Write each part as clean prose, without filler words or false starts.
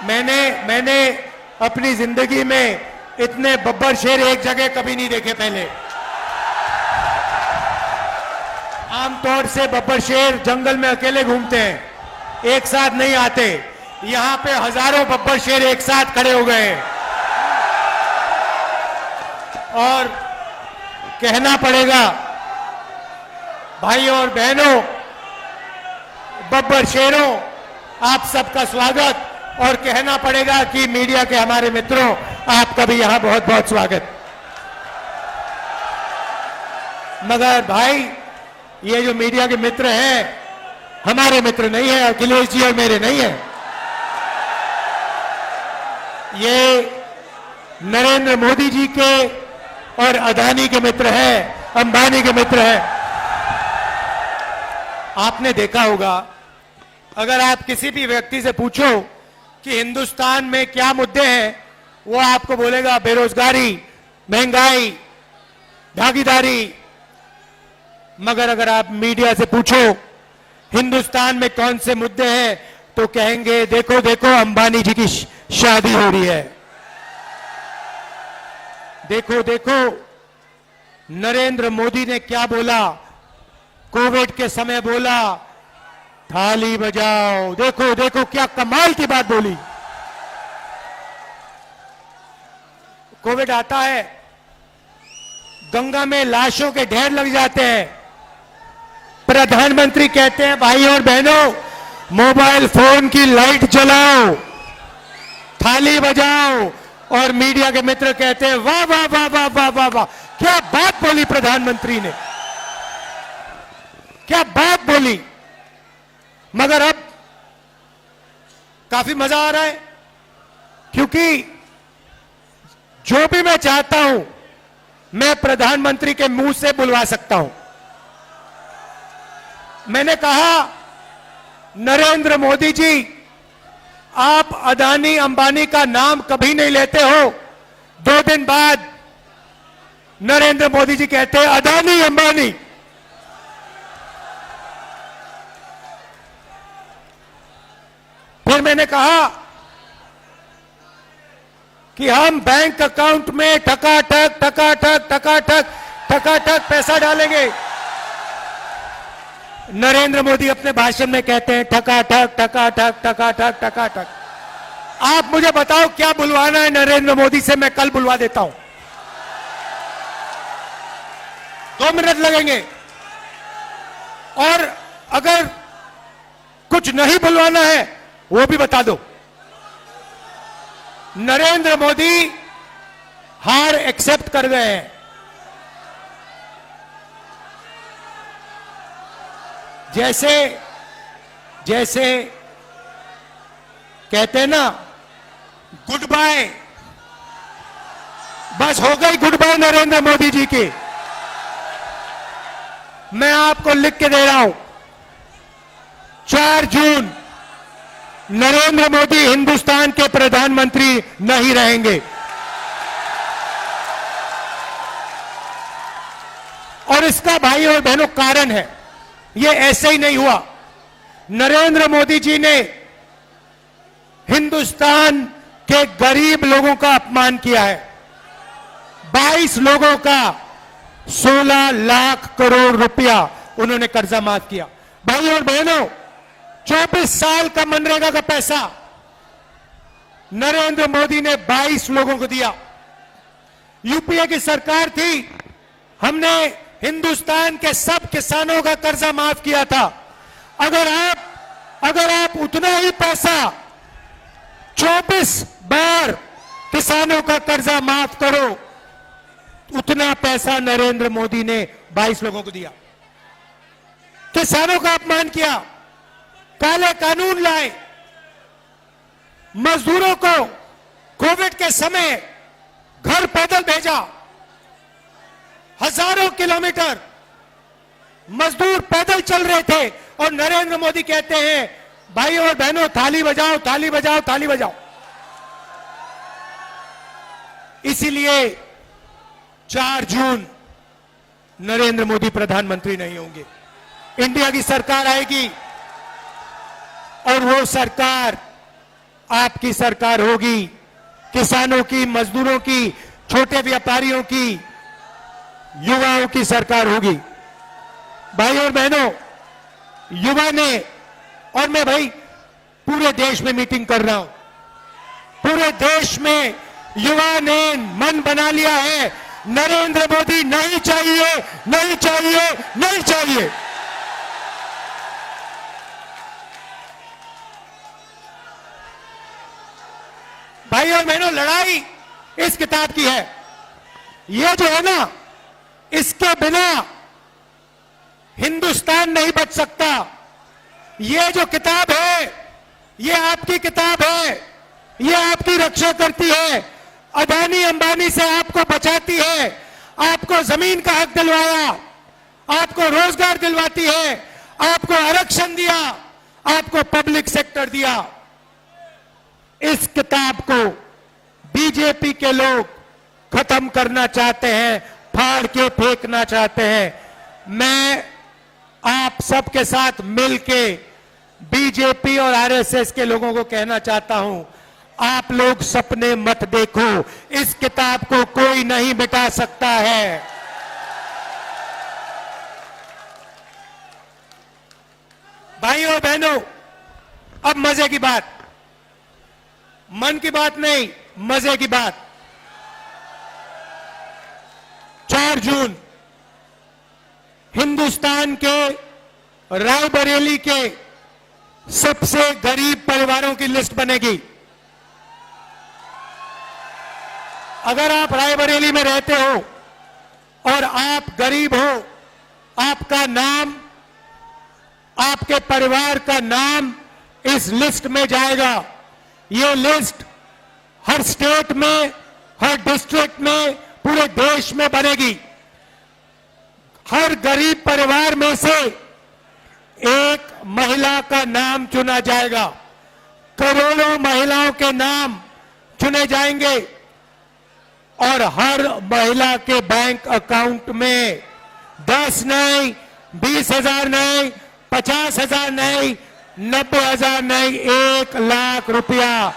मैंने अपनी जिंदगी में इतने बब्बर शेर एक जगह कभी नहीं देखे पहले। आमतौर से बब्बर शेर जंगल में अकेले घूमते हैं, एक साथ नहीं आते। यहां पे हजारों बब्बर शेर एक साथ खड़े हो गए हैं। और कहना पड़ेगा भाइयों और बहनों, बब्बर शेरों, आप सबका स्वागत। और कहना पड़ेगा कि मीडिया के हमारे मित्रों, आपका भी यहां बहुत बहुत स्वागत। मगर भाई, ये जो मीडिया के मित्र हैं, हमारे मित्र नहीं है, अखिलेश जी और मेरे नहीं है। ये नरेंद्र मोदी जी के और अदानी के मित्र हैं, अंबानी के मित्र हैं। आपने देखा होगा, अगर आप किसी भी व्यक्ति से पूछो कि हिंदुस्तान में क्या मुद्दे हैं, वो आपको बोलेगा बेरोजगारी, महंगाई, भागीदारी। मगर अगर आप मीडिया से पूछो हिंदुस्तान में कौन से मुद्दे हैं, तो कहेंगे देखो देखो अंबानी जी की शादी हो रही है, देखो देखो नरेंद्र मोदी ने क्या बोला, कोविड के समय बोला थाली बजाओ, देखो देखो क्या कमाल की बात बोली। कोविड आता है, गंगा में लाशों के ढेर लग जाते हैं, प्रधानमंत्री कहते हैं भाई और बहनों, मोबाइल फोन की लाइट जलाओ, थाली बजाओ। और मीडिया के मित्र कहते हैं वाह वाह वाह वाह वाह वाह वाह, क्या बात बोली प्रधानमंत्री ने, क्या बात बोली। मगर अब काफी मजा आ रहा है, क्योंकि जो भी मैं चाहता हूं मैं प्रधानमंत्री के मुंह से बुलवा सकता हूं। मैंने कहा नरेंद्र मोदी जी, आप अदानी अंबानी का नाम कभी नहीं लेते हो। 2 दिन बाद नरेंद्र मोदी जी कहते हैं अदानी अंबानी। फिर मैंने कहा कि हम बैंक अकाउंट में ठकाठक ठकाठक ठकाठक ठकाठक पैसा डालेंगे। नरेंद्र मोदी अपने भाषण में कहते हैं ठकाठक ठकाठक ठकाठक ठकाठक। आप मुझे बताओ क्या बुलवाना है नरेंद्र मोदी से, मैं कल बुलवा देता हूं। 2 मिनट लगेंगे। और अगर कुछ नहीं बुलवाना है वो भी बता दो। नरेंद्र मोदी हार एक्सेप्ट कर गए हैं। जैसे कहते हैं ना गुड बाय, बस हो गई गुड बाय नरेंद्र मोदी जी की। मैं आपको लिख के दे रहा हूं, 4 जून नरेंद्र मोदी हिंदुस्तान के प्रधानमंत्री नहीं रहेंगे। और इसका भाई और बहनों कारण है, ये ऐसे ही नहीं हुआ। नरेंद्र मोदी जी ने हिंदुस्तान के गरीब लोगों का अपमान किया है। 22 लोगों का 16 लाख करोड़ रुपया उन्होंने कर्जा माफ किया। भाई और बहनों, 24 साल का मनरेगा का पैसा नरेंद्र मोदी ने 22 लोगों को दिया। यूपीए की सरकार थी, हमने हिंदुस्तान के सब किसानों का कर्जा माफ किया था। अगर आप उतना ही पैसा 24 बार किसानों का कर्जा माफ करो, उतना पैसा नरेंद्र मोदी ने 22 लोगों को दिया। किसानों का अपमान किया, काले कानून लाए, मजदूरों को कोविड के समय घर पैदल भेजा। हजारों किलोमीटर मजदूर पैदल चल रहे थे और नरेंद्र मोदी कहते हैं भाई और बहनों थाली बजाओ थाली बजाओ थाली बजाओ। इसीलिए 4 जून नरेंद्र मोदी प्रधानमंत्री नहीं होंगे, इंडिया की सरकार आएगी। और वो सरकार आपकी सरकार होगी। किसानों की, मजदूरों की, छोटे व्यापारियों की, युवाओं की सरकार होगी। भाई और बहनों, युवा ने, और मैं भाई पूरे देश में मीटिंग कर रहा हूं, पूरे देश में युवा ने मन बना लिया है, नरेंद्र मोदी नहीं चाहिए, नहीं चाहिए, नहीं चाहिए। भाई और बहनों, लड़ाई इस किताब की है। ये जो है ना, इसके बिना हिंदुस्तान नहीं बच सकता। ये जो किताब है, ये आपकी किताब है, ये आपकी रक्षा करती है, अदानी अंबानी से आपको बचाती है, आपको जमीन का हक दिलवाया, आपको रोजगार दिलवाती है, आपको आरक्षण दिया, आपको पब्लिक सेक्टर दिया। इस किताब को बीजेपी के लोग खत्म करना चाहते हैं, फाड़ के फेंकना चाहते हैं। मैं आप सबके साथ मिलके बीजेपी और आरएसएस के लोगों को कहना चाहता हूं, आप लोग सपने मत देखो, इस किताब को कोई नहीं मिटा सकता है। भाइयों और बहनों, अब मजे की बात, मन की बात नहीं, मजे की बात। 4 जून हिंदुस्तान के रायबरेली के सबसे गरीब परिवारों की लिस्ट बनेगी। अगर आप रायबरेली में रहते हो और आप गरीब हो, आपका नाम, आपके परिवार का नाम इस लिस्ट में जाएगा। ये लिस्ट हर स्टेट में, हर डिस्ट्रिक्ट में, पूरे देश में बनेगी। हर गरीब परिवार में से एक महिला का नाम चुना जाएगा। करोड़ों महिलाओं के नाम चुने जाएंगे और हर महिला के बैंक अकाउंट में 10 नहीं, 20,000 नहीं, 50,000 नहीं, 90,000 नहीं, 1 लाख रुपया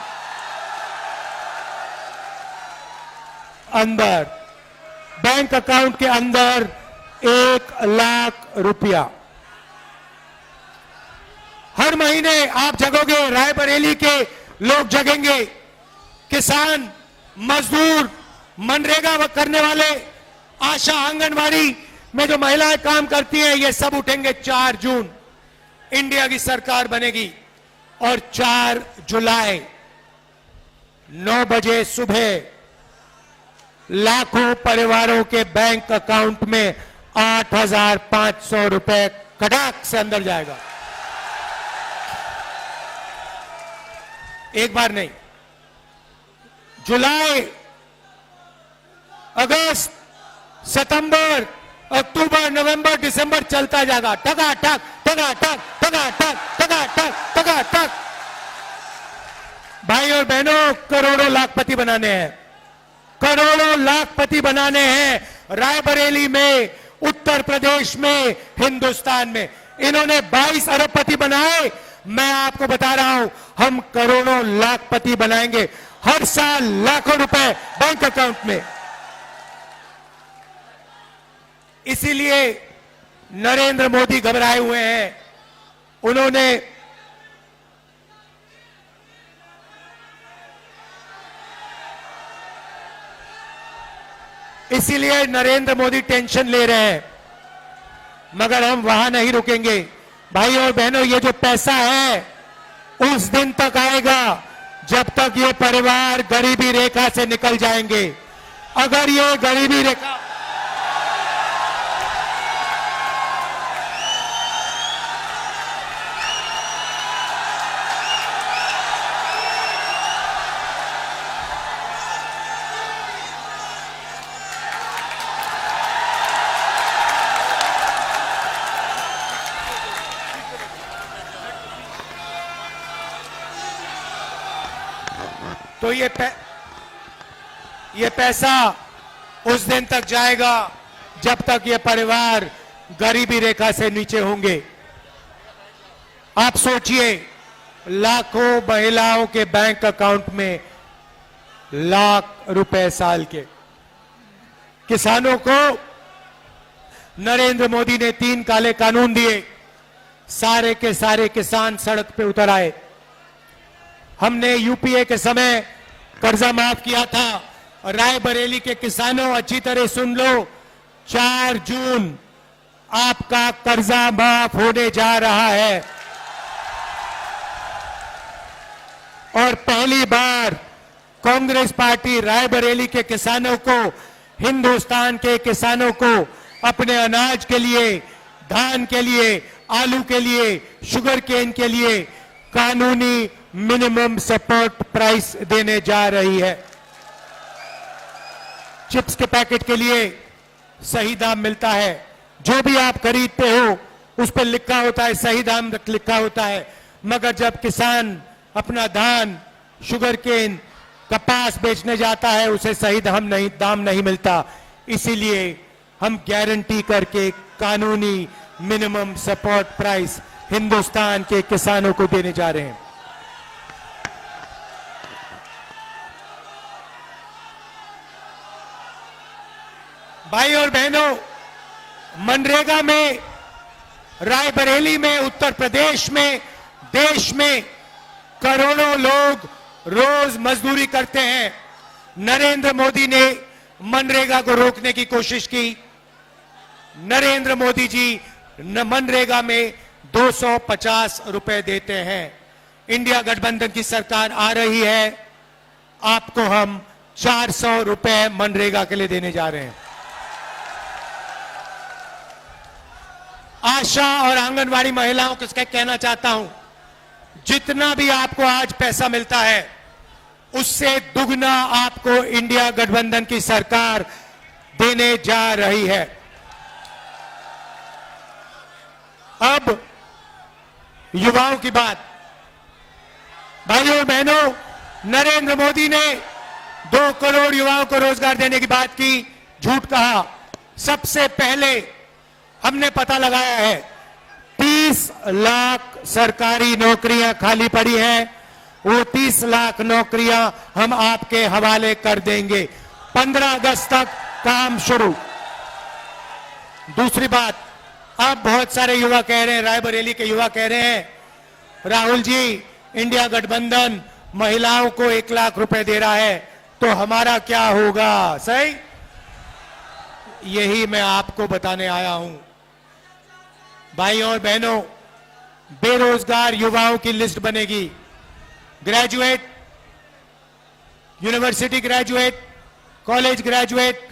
अंदर, बैंक अकाउंट के अंदर 1 लाख रुपया हर महीने आप जगोगे। रायबरेली के लोग जगेंगे, किसान, मजदूर, मनरेगा करने वाले, आशा, आंगनवाड़ी में जो महिलाएं काम करती हैं, ये सब उठेंगे। 4 जून इंडिया की सरकार बनेगी और 4 जुलाई 9 बजे सुबह लाखों परिवारों के बैंक अकाउंट में 8,500 रुपए कड़ाक से अंदर जाएगा। एक बार नहीं, जुलाई, अगस्त, सितंबर, अक्टूबर, नवंबर, दिसंबर चलता जाएगा। टका टक, टका टक, टका टक, टका टक, टका टक। भाई और बहनों, करोड़ों लाखपति बनाने हैं, करोड़ों लाखपति बनाने हैं। रायबरेली में, उत्तर प्रदेश में, हिंदुस्तान में इन्होंने 22 अरबपति बनाए। मैं आपको बता रहा हूं, हम करोड़ों लाखपति बनाएंगे। हर साल लाखों रुपए बैंक अकाउंट में। इसीलिए नरेंद्र मोदी घबराए हुए हैं। उन्होंने इसीलिए नरेंद्र मोदी टेंशन ले रहे हैं, मगर हम वहां नहीं रुकेंगे। भाई और बहनों, ये जो पैसा है उस दिन तक आएगा जब तक ये परिवार गरीबी रेखा से निकल जाएंगे। अगर ये गरीबी रेखा, तो ये पैसा उस दिन तक जाएगा जब तक ये परिवार गरीबी रेखा से नीचे होंगे। आप सोचिए, लाखों महिलाओं के बैंक अकाउंट में लाख रुपए साल के। किसानों को नरेंद्र मोदी ने 3 काले कानून दिए, सारे के सारे किसान सड़क पे उतर आए। हमने यूपीए के समय कर्जा माफ किया था। रायबरेली के किसानों अच्छी तरह सुन लो, 4 जून आपका कर्जा माफ होने जा रहा है और पहली बार कांग्रेस पार्टी रायबरेली के किसानों को, हिंदुस्तान के किसानों को अपने अनाज के लिए, धान के लिए, आलू के लिए, शुगर केन के लिए कानूनी मिनिमम सपोर्ट प्राइस देने जा रही है। चिप्स के पैकेट के लिए सही दाम मिलता है, जो भी आप खरीदते हो उस पर लिखा होता है, सही दाम लिखा होता है, मगर जब किसान अपना धान, शुगर केन, कपास बेचने जाता है उसे सही दाम नहीं मिलता। इसीलिए हम गारंटी करके कानूनी मिनिमम सपोर्ट प्राइस हिंदुस्तान के किसानों को देने जा रहे हैं। भाई और बहनों, मनरेगा में, रायबरेली में, उत्तर प्रदेश में, देश में करोड़ों लोग रोज मजदूरी करते हैं। नरेंद्र मोदी ने मनरेगा को रोकने की कोशिश की। नरेंद्र मोदी जी मनरेगा में 250 रुपए देते हैं। इंडिया गठबंधन की सरकार आ रही है, आपको हम 400 रुपए मनरेगा के लिए देने जा रहे हैं। आशा और आंगनवाड़ी महिलाओं को इसका कहना चाहता हूं, जितना भी आपको आज पैसा मिलता है उससे दुगना आपको इंडिया गठबंधन की सरकार देने जा रही है। अब युवाओं की बात। भाइयों और बहनों, नरेंद्र मोदी ने 2 करोड़ युवाओं को रोजगार देने की बात की, झूठ कहा। सबसे पहले हमने पता लगाया है 30 लाख सरकारी नौकरियां खाली पड़ी हैं, वो 30 लाख नौकरियां हम आपके हवाले कर देंगे। 15 अगस्त तक काम शुरू। दूसरी बात, अब बहुत सारे युवा कह रहे हैं, रायबरेली के युवा कह रहे हैं, राहुल जी इंडिया गठबंधन महिलाओं को 1 लाख रुपए दे रहा है तो हमारा क्या होगा? सही, यही मैं आपको बताने आया हूं। भाइयों और बहनों, बेरोजगार युवाओं की लिस्ट बनेगी। Graduate, university graduate, college graduate,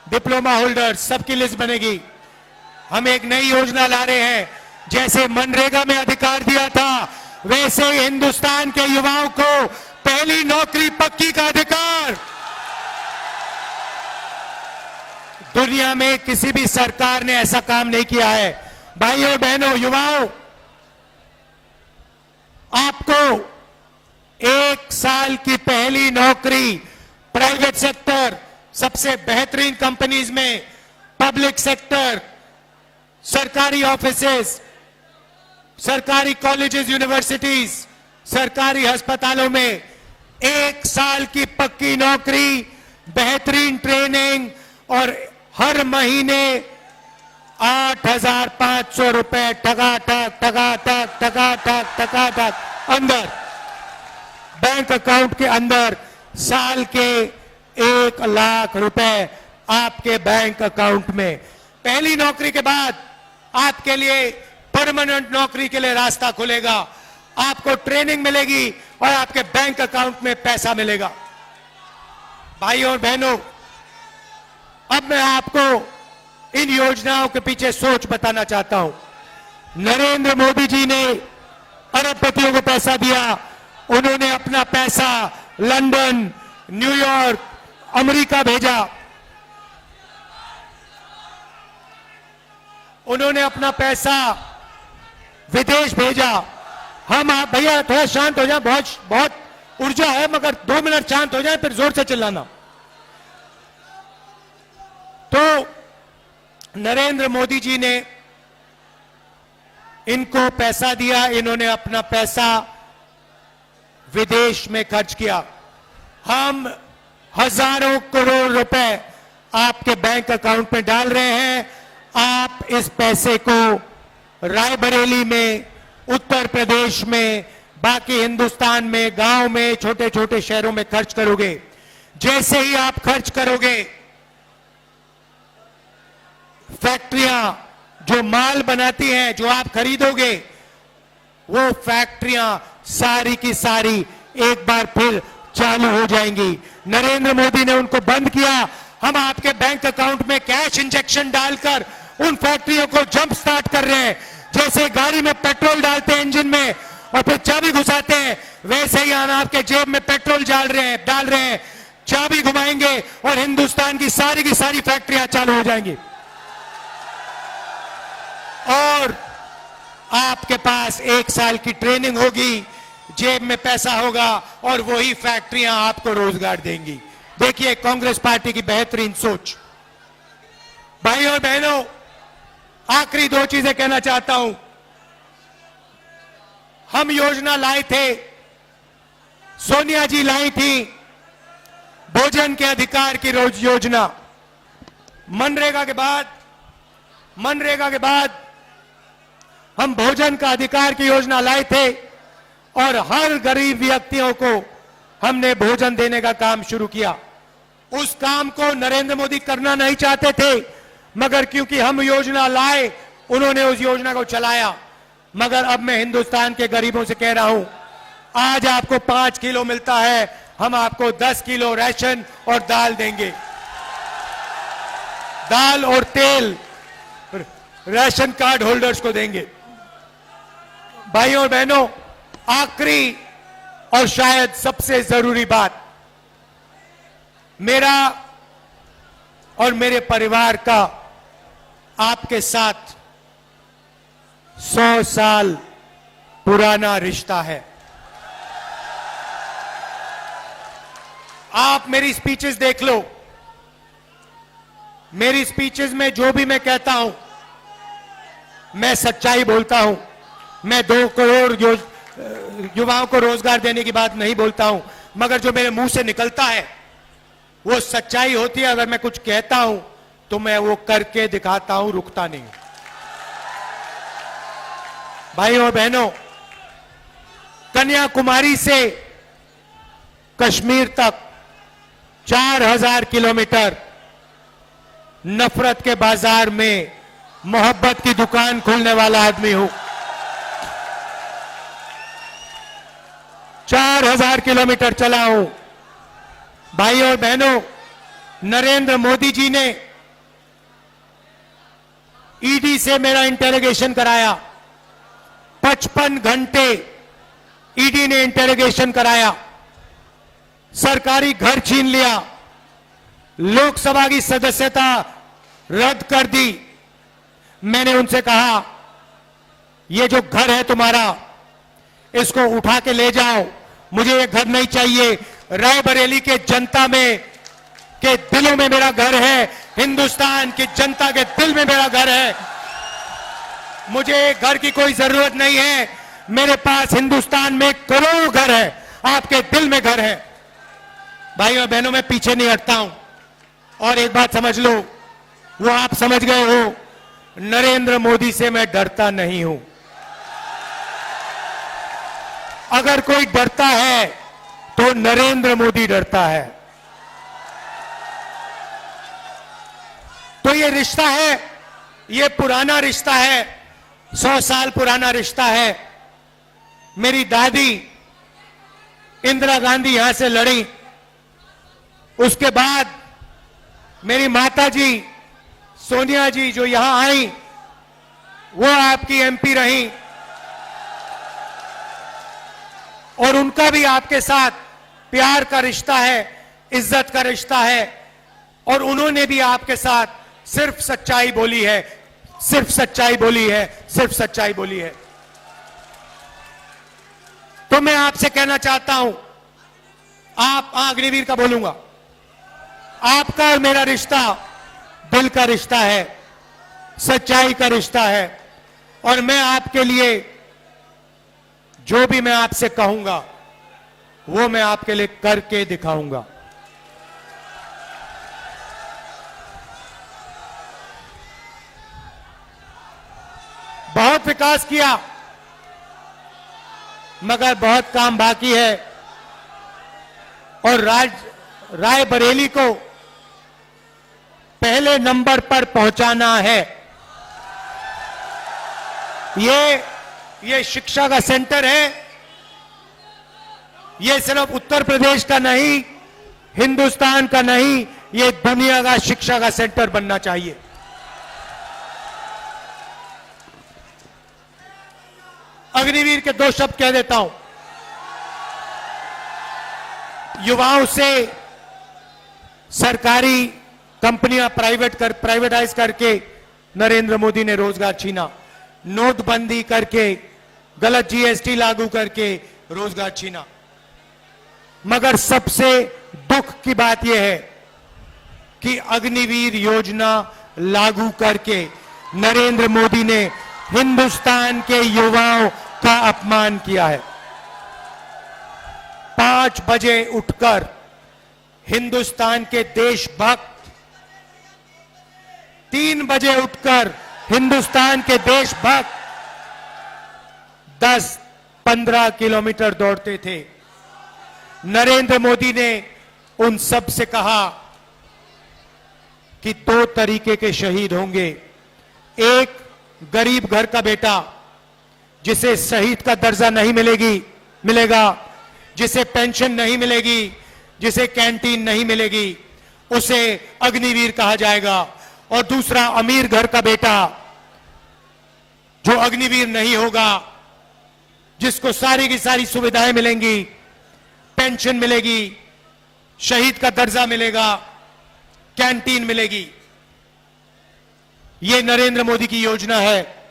diploma holder, सबकी लिस्ट बनेगी। हम एक नई योजना ला रहे हैं, जैसे मनरेगा में अधिकार दिया था वैसे हिंदुस्तान के युवाओं को पहली नौकरी पक्की का अधिकार। दुनिया में किसी भी सरकार ने ऐसा काम नहीं किया है। भाइयों बहनों, युवाओं, आपको 1 साल की पहली नौकरी प्राइवेट सेक्टर, सबसे बेहतरीन कंपनीज में, पब्लिक सेक्टर, सरकारी ऑफिसेस, सरकारी कॉलेजेस, यूनिवर्सिटीज, सरकारी अस्पतालों में 1 साल की पक्की नौकरी, बेहतरीन ट्रेनिंग और हर महीने 8,500 रुपए टका अंदर बैंक अकाउंट के अंदर, साल के 1 लाख रुपए आपके बैंक अकाउंट में। पहली नौकरी के बाद आपके लिए परमानेंट नौकरी के लिए रास्ता खुलेगा, आपको ट्रेनिंग मिलेगी और आपके बैंक अकाउंट में पैसा मिलेगा। भाइयों और बहनों, अब मैं आपको इन योजनाओं के पीछे सोच बताना चाहता हूं। नरेंद्र मोदी जी ने अरबपतियों को पैसा दिया, उन्होंने अपना पैसा लंदन, न्यूयॉर्क, अमेरिका भेजा, उन्होंने अपना पैसा विदेश भेजा। हम आप भैया थोड़ा शांत हो जाए, बहुत ऊर्जा है, मगर 2 मिनट शांत हो जाए फिर जोर से चिल्लाना। तो नरेंद्र मोदी जी ने इनको पैसा दिया, इन्होंने अपना पैसा विदेश में खर्च किया। हम हजारों करोड़ रुपए आपके बैंक अकाउंट में डाल रहे हैं। आप इस पैसे को रायबरेली में, उत्तर प्रदेश में, बाकी हिंदुस्तान में, गांव में, छोटे छोटे शहरों में खर्च करोगे। जैसे ही आप खर्च करोगे, फैक्ट्रियां जो माल बनाती हैं, जो आप खरीदोगे, वो फैक्ट्रियां सारी की सारी एक बार फिर चालू हो जाएंगी। नरेंद्र मोदी ने उनको बंद किया। हम आपके बैंक अकाउंट में कैश इंजेक्शन डालकर उन फैक्ट्रियों को जंप स्टार्ट कर रहे हैं। जैसे गाड़ी में पेट्रोल डालते हैं इंजन में और फिर चाबी घुसाते हैं, वैसे ही हम आपके जेब में पेट्रोल डाल रहे हैं, चाबी घुमाएंगे और हिंदुस्तान की सारी फैक्ट्रियां चालू हो जाएंगी। और आपके पास 1 साल की ट्रेनिंग होगी, जेब में पैसा होगा और वही फैक्ट्रियां आपको रोजगार देंगी। देखिए कांग्रेस पार्टी की बेहतरीन सोच। भाइयों और बहनों, आखिरी 2 चीजें कहना चाहता हूं। हम योजना लाए थे, सोनिया जी लाई थी, भोजन के अधिकार की योजना। मनरेगा के बाद हम भोजन का अधिकार की योजना लाए थे और हर गरीब व्यक्तियों को हमने भोजन देने का काम शुरू किया। उस काम को नरेंद्र मोदी करना नहीं चाहते थे, मगर क्योंकि हम योजना लाए, उन्होंने उस योजना को चलाया। मगर अब मैं हिंदुस्तान के गरीबों से कह रहा हूं, आज आपको 5 किलो मिलता है, हम आपको 10 किलो राशन और दाल देंगे। दाल और तेल राशन कार्ड होल्डर्स को देंगे। भाइयों और बहनों, आखिरी और शायद सबसे जरूरी बात, मेरा और मेरे परिवार का आपके साथ 100 साल पुराना रिश्ता है। आप मेरी स्पीचेस देख लो। मेरी स्पीचेस में जो भी मैं कहता हूं, मैं सच्चाई बोलता हूं। मैं 2 करोड़ युवाओं को रोजगार देने की बात नहीं बोलता हूं, मगर जो मेरे मुंह से निकलता है वो सच्चाई होती है। अगर मैं कुछ कहता हूं तो मैं वो करके दिखाता हूं, रुकता नहीं। भाइयों और बहनों, कन्याकुमारी से कश्मीर तक 4000 किलोमीटर नफरत के बाजार में मोहब्बत की दुकान खोलने वाला आदमी हूं। 4000 किलोमीटर चला हूं। भाइयों और बहनों, नरेंद्र मोदी जी ने ईडी से मेरा इंटेरोगेशन कराया। 55 घंटे ईडी ने इंटेरोगेशन कराया। सरकारी घर छीन लिया, लोकसभा की सदस्यता रद्द कर दी। मैंने उनसे कहा, ये जो घर है तुम्हारा, इसको उठा के ले जाओ, मुझे ये घर नहीं चाहिए। रायबरेली के जनता में के दिलों में मेरा घर है, हिंदुस्तान की जनता के दिल में मेरा घर है। मुझे घर की कोई जरूरत नहीं है। मेरे पास हिंदुस्तान में करोड़ों घर है, आपके दिल में घर है। भाइयों और बहनों, मैं पीछे नहीं हटता हूं। और एक बात समझ लो, वो आप समझ गए हो, नरेंद्र मोदी से मैं डरता नहीं हूं। अगर कोई डरता है तो नरेंद्र मोदी डरता है। तो ये रिश्ता है, ये पुराना रिश्ता है, 100 साल पुराना रिश्ता है। मेरी दादी इंदिरा गांधी यहां से लड़ी, उसके बाद मेरी माता जी सोनिया जी जो यहां आई, वो आपकी एमपी रही और उनका भी आपके साथ प्यार का रिश्ता है, इज्जत का रिश्ता है। और उन्होंने भी आपके साथ सिर्फ सच्चाई बोली है, सिर्फ सच्चाई बोली है, सिर्फ सच्चाई बोली है। तो मैं आपसे कहना चाहता हूं, आप अग्निवीर का बोलूंगा, आपका और मेरा रिश्ता दिल का रिश्ता है, सच्चाई का रिश्ता है। और मैं आपके लिए जो भी मैं आपसे कहूंगा वो मैं आपके लिए करके दिखाऊंगा। बहुत विकास किया मगर बहुत काम बाकी है और रायबरेली को पहले नंबर पर पहुंचाना है। ये शिक्षा का सेंटर है। ये सिर्फ उत्तर प्रदेश का नहीं, हिंदुस्तान का नहीं, ये दुनिया का शिक्षा का सेंटर बनना चाहिए। अग्निवीर के दो शब्द कह देता हूं। युवाओं से सरकारी कंपनियां प्राइवेटाइज करके नरेंद्र मोदी ने रोजगार छीना। नोटबंदी करके, गलत जीएसटी लागू करके रोजगार छीना। मगर सबसे दुख की बात यह है कि अग्निवीर योजना लागू करके नरेंद्र मोदी ने हिंदुस्तान के युवाओं का अपमान किया है। 5 बजे उठकर हिंदुस्तान के देशभक्त 3 बजे उठकर हिंदुस्तान के देशभक्त 10-15 किलोमीटर दौड़ते थे। नरेंद्र मोदी ने उन सब से कहा कि 2 तरीके के शहीद होंगे। एक गरीब घर का बेटा जिसे शहीद का दर्जा नहीं मिलेगा, जिसे पेंशन नहीं मिलेगी, जिसे कैंटीन नहीं मिलेगी, उसे अग्निवीर कहा जाएगा। और दूसरा अमीर घर का बेटा जो अग्निवीर नहीं होगा, जिसको सारी की सारी सुविधाएं मिलेंगी, पेंशन मिलेगी, शहीद का दर्जा मिलेगा, कैंटीन मिलेगी। ये नरेंद्र मोदी की योजना है।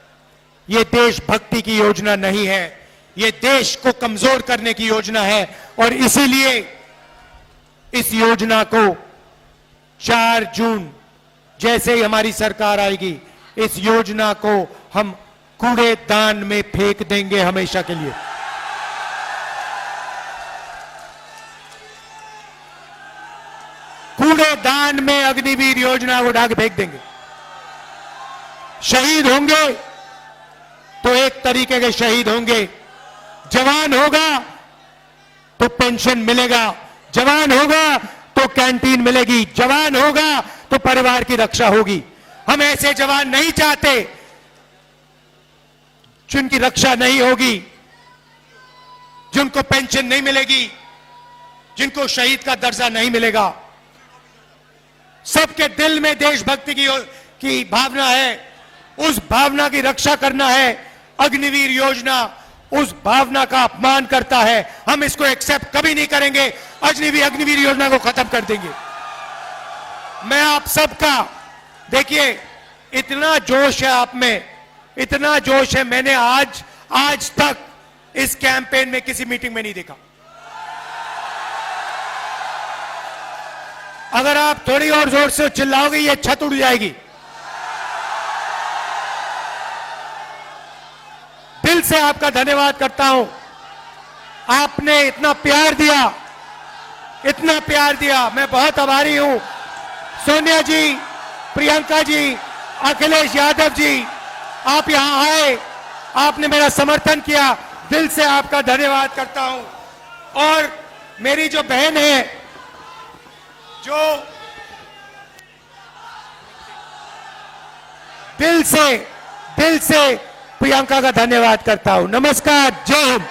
ये देशभक्ति की योजना नहीं है। ये देश को कमजोर करने की योजना है। और इसीलिए इस योजना को 4 जून जैसे ही हमारी सरकार आएगी, इस योजना को हम कूड़ेदान में फेंक देंगे हमेशा के लिए। कूड़ेदान में अग्निवीर योजना को डाल के फेंक देंगे। शहीद होंगे तो एक तरीके के शहीद होंगे। जवान होगा तो पेंशन मिलेगा, जवान होगा तो कैंटीन मिलेगी, जवान होगा तो परिवार की रक्षा होगी। हम ऐसे जवान नहीं चाहते जिनकी रक्षा नहीं होगी, जिनको पेंशन नहीं मिलेगी, जिनको शहीद का दर्जा नहीं मिलेगा। सबके दिल में देशभक्ति की भावना है। उस भावना की रक्षा करना है। अग्निवीर योजना उस भावना का अपमान करता है। हम इसको एक्सेप्ट कभी नहीं करेंगे। अग्निवीर योजना को खत्म कर देंगे। मैं आप सबका, देखिए इतना जोश है आप में, इतना जोश है, मैंने आज तक इस कैंपेन में किसी मीटिंग में नहीं देखा। अगर आप थोड़ी और जोर से चिल्लाओगे ये छत उड़ जाएगी। दिल से आपका धन्यवाद करता हूं। आपने इतना प्यार दिया, इतना प्यार दिया, मैं बहुत आभारी हूं। सोनिया जी, प्रियंका जी, अखिलेश यादव जी, आप यहां आए, आपने मेरा समर्थन किया, दिल से आपका धन्यवाद करता हूं। और मेरी जो बहन है, जो दिल से प्रियंका का धन्यवाद करता हूं। नमस्कार, जय हिंद।